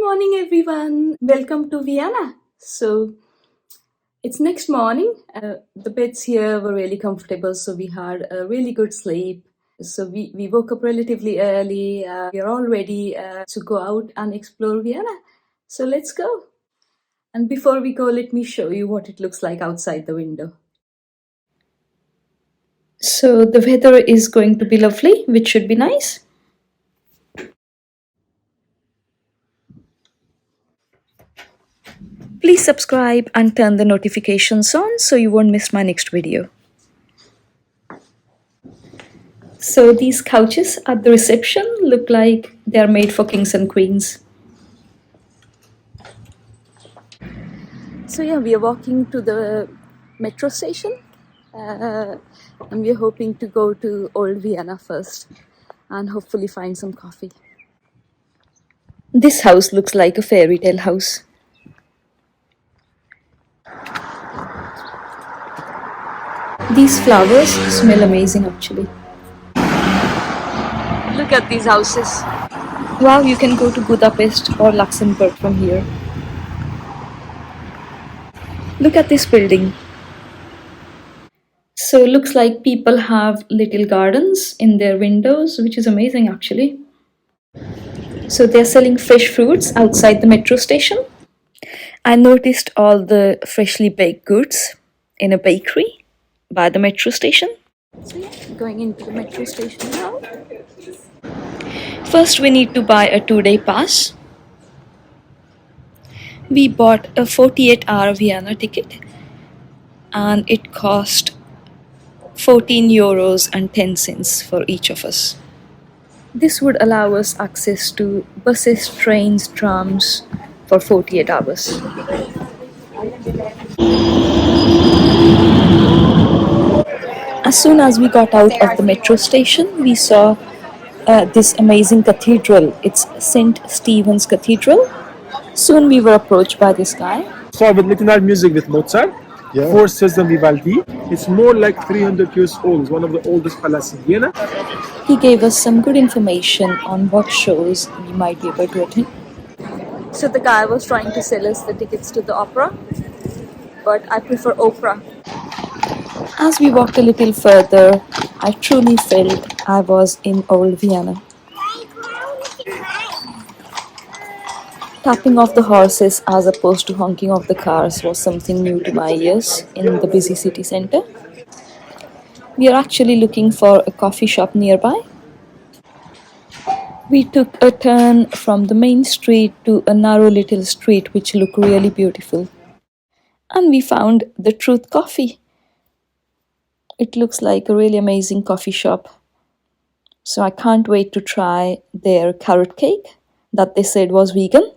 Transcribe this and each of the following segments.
morning, everyone. Welcome to Vienna. So it's next morning. The beds here were really comfortable, so we had a really good sleep. So we woke up relatively early. We are all ready to go out and explore Vienna. So let's go. And before we go, let me show you what it looks like outside the window. So the weather is going to be lovely, which should be nice. Please subscribe and turn the notifications on so you won't miss my next video. So these couches at the reception look like they're made for kings and queens. So yeah, we are walking to the metro station and we are hoping to go to Old Vienna first and hopefully find some coffee. This house looks like a fairy tale house. These flowers smell amazing actually. Look at these houses. Wow, you can go to Budapest or Luxembourg from here. Look at this building. So it looks like people have little gardens in their windows, which is amazing actually. So they're selling fresh fruits outside the metro station. I noticed all the freshly baked goods in a bakery by the metro station. So yeah, going into the metro station now. First we need to buy a 2-day pass. We bought a 48-hour Vienna ticket and it cost 14 euros and 10 cents for each of us. This would allow us access to buses, trains, trams for 48 hours. As soon as we got out of the metro station, we saw this amazing cathedral. It's St. Stephen's Cathedral. Soon we were approached by this guy. Start with little music with Mozart. Yeah. Fourth System Vivaldi. It's more like 300 years old. It's one of the oldest palaces in Vienna. He gave us some good information on what shows we might be able to attend. So the guy was trying to sell us the tickets to the opera, but I prefer opera. As we walked a little further, I truly felt I was in Old Vienna. Tapping of the horses as opposed to honking of the cars was something new to my ears in the busy city center. We are actually looking for a coffee shop nearby. We took a turn from the main street to a narrow little street which looked really beautiful. And we found the Truth Coffee. It looks like a really amazing coffee shop. So I can't wait to try their carrot cake that they said was vegan.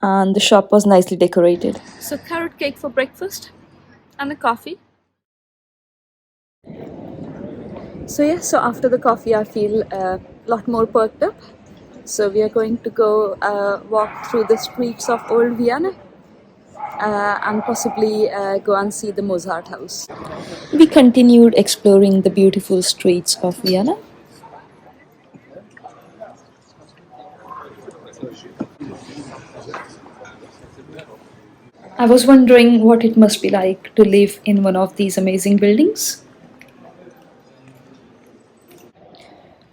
And the shop was nicely decorated. So carrot cake for breakfast and a coffee. So after the coffee I feel a lot more perked up. So we are going to go walk through the streets of Old Vienna and possibly go and see the Mozart house. We continued exploring the beautiful streets of Vienna. I was wondering what it must be like to live in one of these amazing buildings.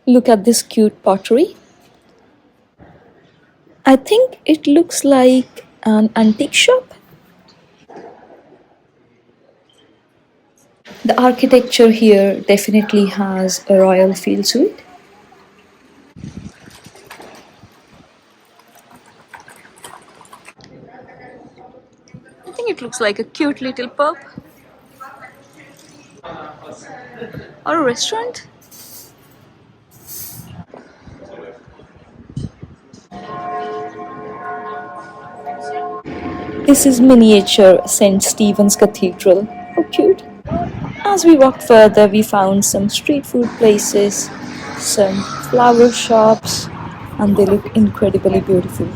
Look at this cute pottery. I think it looks like an antique shop. The architecture here definitely has a royal feel to it. I think it looks like a cute little pub or a restaurant. This is miniature St. Stephen's Cathedral. How cute! As we walked further, we found some street food places, some flower shops, and they look incredibly beautiful.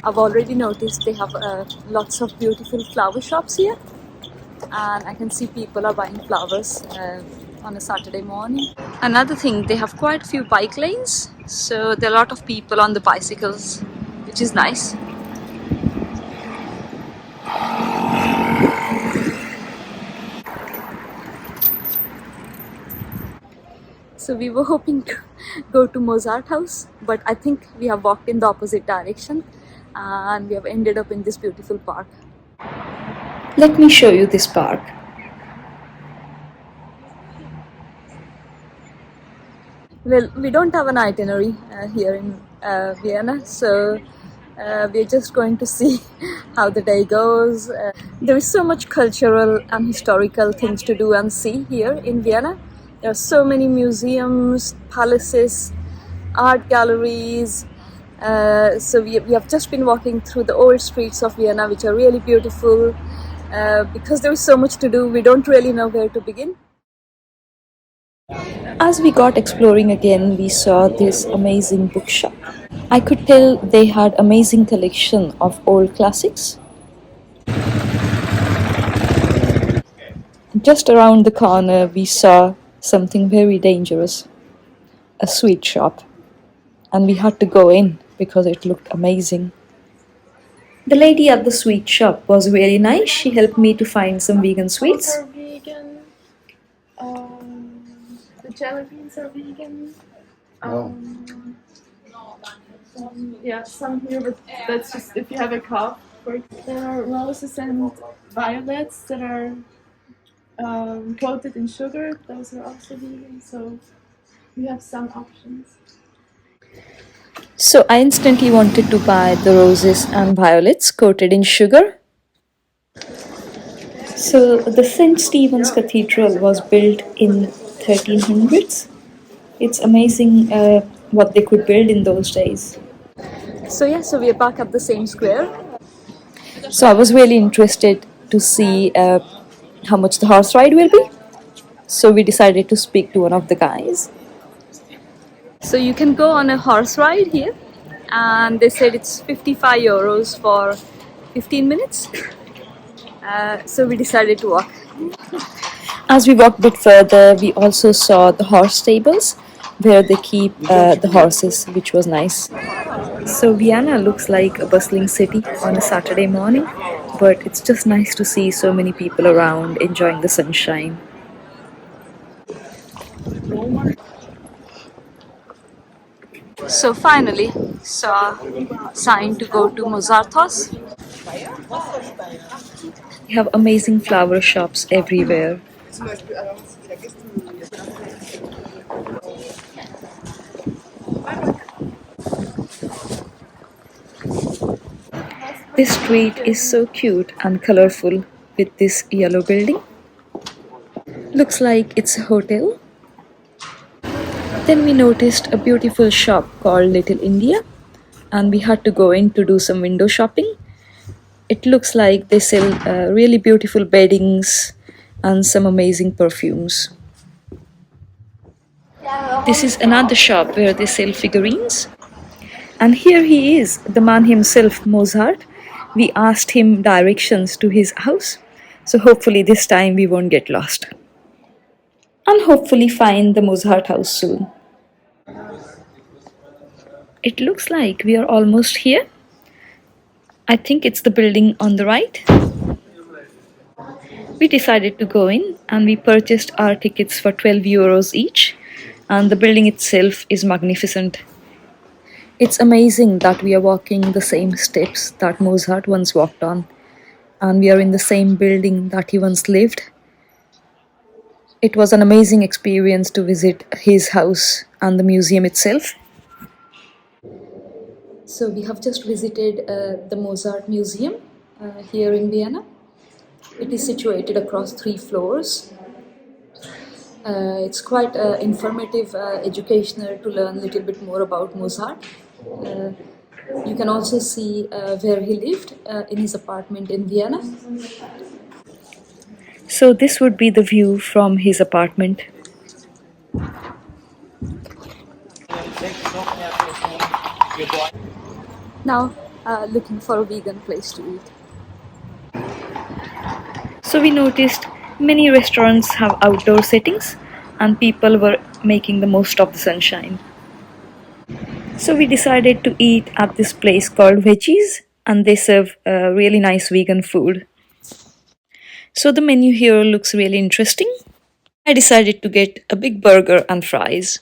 I've already noticed they have lots of beautiful flower shops here, and I can see people are buying flowers on a Saturday morning. Another thing, they have quite a few bike lanes, So there are a lot of people on the bicycles, which is nice. So we were hoping to go to Mozart house, but I think we have walked in the opposite direction and we have ended up in this beautiful park. Let me show you this park. Well, we don't have an itinerary here in Vienna, so we're just going to see how the day goes. There is so much cultural and historical things to do and see here in Vienna. There are so many museums, palaces, art galleries. So we have just been walking through the old streets of Vienna, which are really beautiful. Because there is so much to do, we don't really know where to begin. As we got exploring again, we saw this amazing bookshop. I could tell they had amazing collection of old classics. Just around the corner, we saw something very dangerous, a sweet shop, and we had to go in because it looked amazing. The lady at the sweet shop was really nice. She helped me to find some vegan sweets. Are vegan. The jelly beans are vegan. Yeah, some here, but that's just if you have a cough. There are roses and violets that are coated in sugar. Those are also vegan, so we have some options. So I instantly wanted to buy the roses and violets coated in sugar. So the St. Stephen's Cathedral was built in 1300s. It's amazing what they could build in those days. So yeah, so we are back at the same square. So I was really interested to see how much the horse ride will be. So we decided to speak to one of the guys. So you can go on a horse ride here, and they said it's 55 euros for 15 minutes. So we decided to walk. As we walked a bit further, we also saw the horse stables where they keep the horses, which was nice. So Vienna looks like a bustling city on a Saturday morning, but it's just nice to see so many people around enjoying the sunshine. So finally, saw a sign to go to Mozart house. We have amazing flower shops everywhere. This street is so cute and colorful with this yellow building. Looks like it's a hotel. Then we noticed a beautiful shop called Little India, and we had to go in to do some window shopping. It looks like they sell really beautiful beddings and some amazing perfumes. This is another shop where they sell figurines. And here he is, the man himself, Mozart. We asked him directions to his house. So hopefully this time we won't get lost. And hopefully find the Mozart house soon. It looks like we are almost here. I think it's the building on the right. We decided to go in and we purchased our tickets for 12 euros each. And the building itself is magnificent. It's amazing that we are walking the same steps that Mozart once walked on, and we are in the same building that he once lived. It was an amazing experience to visit his house and the museum itself. So we have just visited the Mozart Museum here in Vienna. It is situated across 3 floors. It's quite informative, educational to learn a little bit more about Mozart. Uh, you can also see where he lived in his apartment in Vienna. So this would be the view from his apartment. Now looking for a vegan place to eat. So we noticed many restaurants have outdoor settings and people were making the most of the sunshine. So we decided to eat at this place called Veggies, and they serve really nice vegan food. So the menu here looks really interesting. I decided to get a big burger and fries.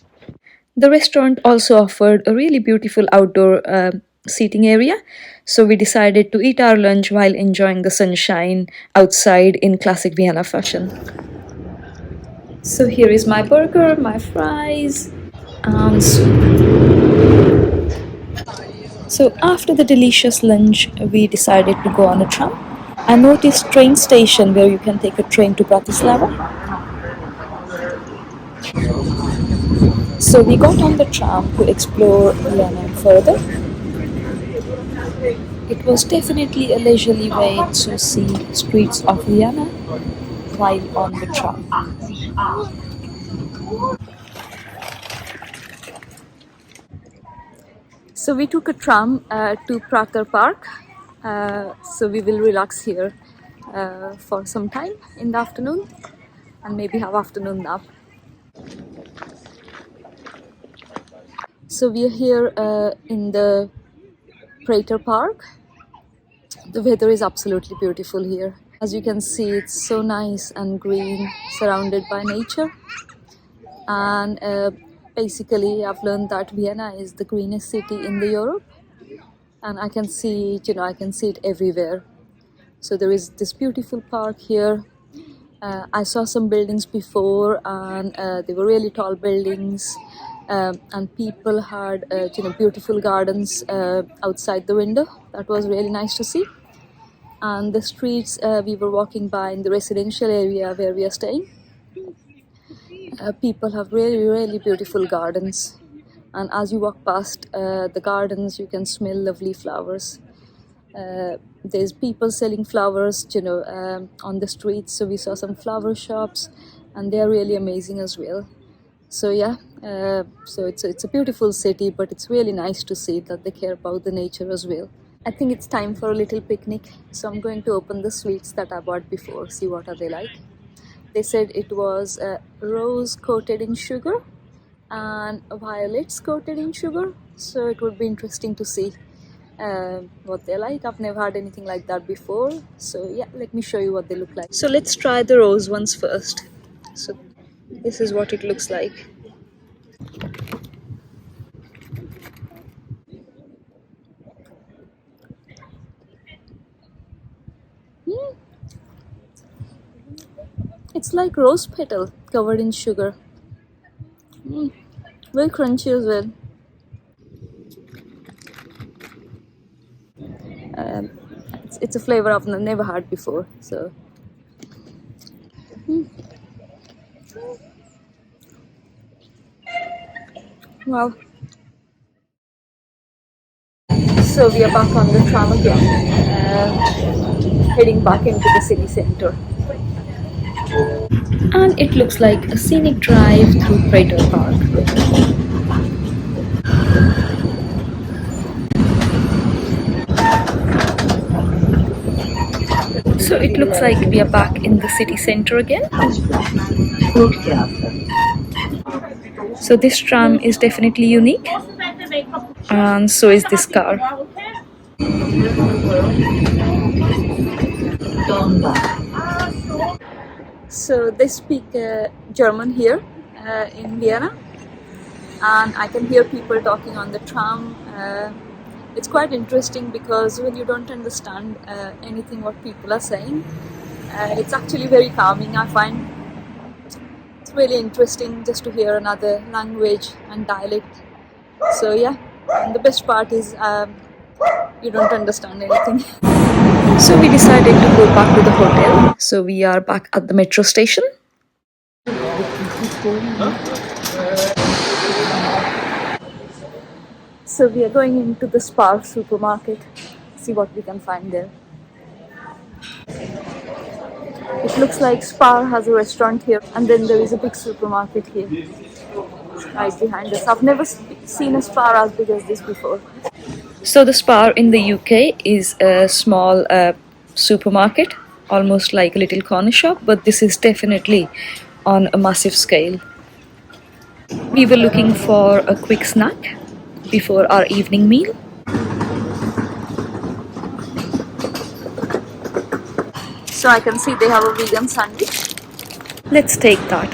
The restaurant also offered a really beautiful outdoor seating area, so we decided to eat our lunch while enjoying the sunshine outside in classic Vienna fashion. So here is my burger, my fries, and soup. So after the delicious lunch, we decided to go on a tram. I noticed train station where you can take a train to Bratislava. So we got on the tram to explore Vienna further. It was definitely a leisurely way to see streets of Vienna while on the tram. So we took a tram to Prater Park. So we will relax here for some time in the afternoon and maybe have afternoon nap. So we are here in the Prater Park. The weather is absolutely beautiful here. As you can see, it's so nice and green, surrounded by nature. And basically, I've learned that Vienna is the greenest city in the Europe, and I can see it. I can see it everywhere. So there is this beautiful park here. I saw some buildings before, and they were really tall buildings. And people had beautiful gardens outside the window. That was really nice to see. And the streets we were walking by in the residential area where we are staying, people have really beautiful gardens, and as you walk past the gardens you can smell lovely flowers. There's people selling flowers on the streets, so we saw some flower shops and they are really amazing as well. So yeah, so it's a beautiful city, but it's really nice to see that they care about the nature as well. I think it's time for a little picnic, so I'm going to open the sweets that I bought before, see what are they like. They said it was rose coated in sugar and violets coated in sugar, so it would be interesting to see what they're like. I've never had anything like that before, so yeah, let me show you what they look like. So let's try the rose ones first. So this is what it looks like. It's like rose petal covered in sugar. Very crunchy as well. It's a flavor I've never had before, so wow. So we are back on the tram again, heading back into the city center. And it looks like a scenic drive through Prater Park. So it looks like we are back in the city center again. So this tram is definitely unique, and so is this car. So they speak German here in Vienna, and I can hear people talking on the tram. It's quite interesting because when you don't understand anything what people are saying, it's actually very calming. I find it's really interesting just to hear another language and dialect. So yeah, and the best part is you don't understand anything. So we decided to go back to the hotel. So we are back at the metro station. So we are going into the Spar supermarket, see what we can find there. It looks like Spar has a restaurant here, and then there is a big supermarket here, right behind us. I've never seen a Spar as big as this before. So the Spar in the UK is a small supermarket, almost like a little corner shop, but this is definitely on a massive scale. We were looking for a quick snack, before our evening meal. So I can see they have a vegan sandwich. Let's take that.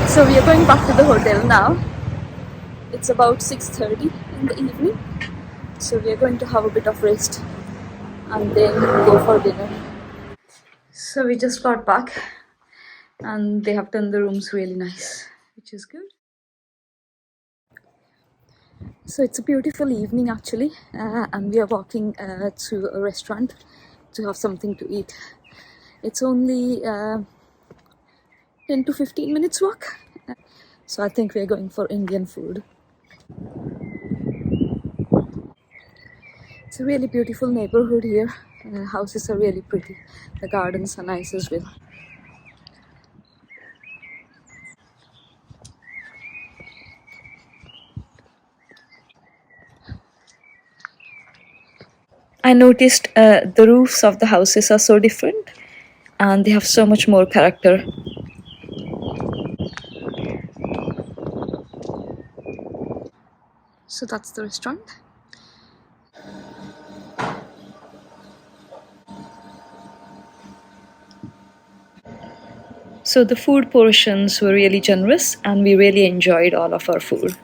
So we are going back to the hotel now. It's about 6:30 in the evening. So we are going to have a bit of rest and then go for dinner. So we just got back and they have done the rooms really nice, which is good. So it's a beautiful evening actually, and we are walking to a restaurant to have something to eat. It's only 10 to 15 minutes walk. So I think we are going for Indian food. It's a really beautiful neighborhood here. Houses are really pretty. The gardens are nice as well. I noticed the roofs of the houses are so different and they have so much more character. So that's the restaurant. So the food portions were really generous and we really enjoyed all of our food.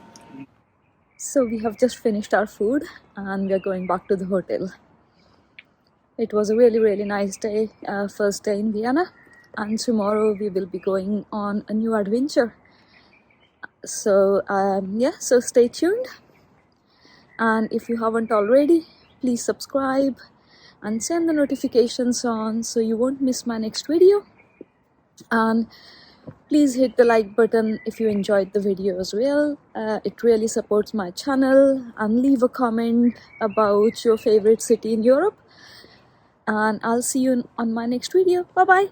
So we have just finished our food and we are going back to the hotel. It was a really nice day, first day in Vienna, and tomorrow we will be going on a new adventure. So yeah, so stay tuned, and if you haven't already, please subscribe and send the notifications on so you won't miss my next video. And please hit the like button if you enjoyed the video as well. It really supports my channel, and leave a comment about your favorite city in Europe. And I'll see you on my next video. Bye bye.